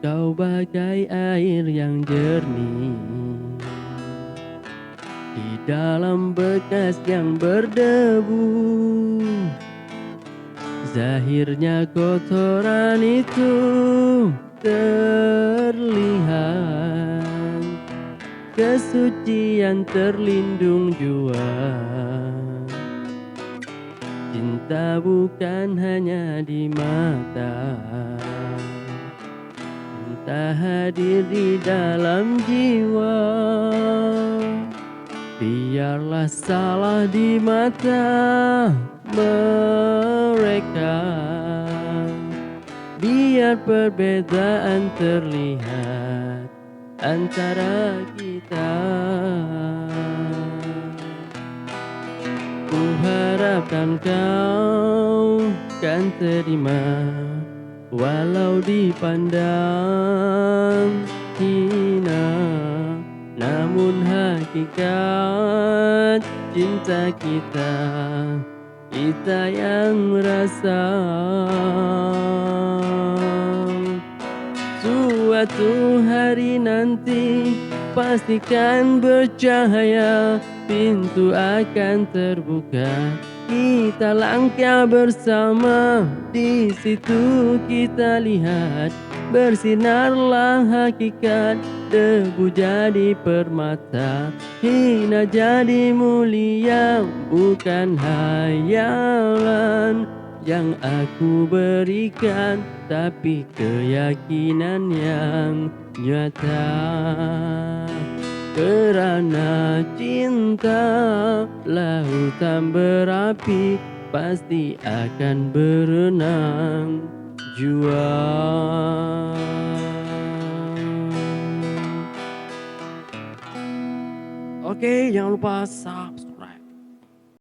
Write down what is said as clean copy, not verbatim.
Kau bagai air yang jernih di dalam bekas yang berdebu. Zahirnya kotoran itu terlihat, kesucian terlindung jua. Cinta bukan hanya di mata, cinta hadir di dalam jiwa. Biarlah salah di mata mereka, biar perbedaan terlihat antara kita. Ku harapkan kau kan terima, walau dipandang hina, namun hakikat cinta kita, kita yang merasa. Suatu hari nanti pastikan bercahaya, pintu akan terbuka, kita langkah bersama. Di situ kita lihat bersinarlah hakikat, debu jadi permata, hina jadi mulia. Bukan hayalan yang aku berikan, tapi keyakinan yang nyata. Kerana cinta lautan berapi, pasti akan berenang jua. Oke, jangan lupa subscribe.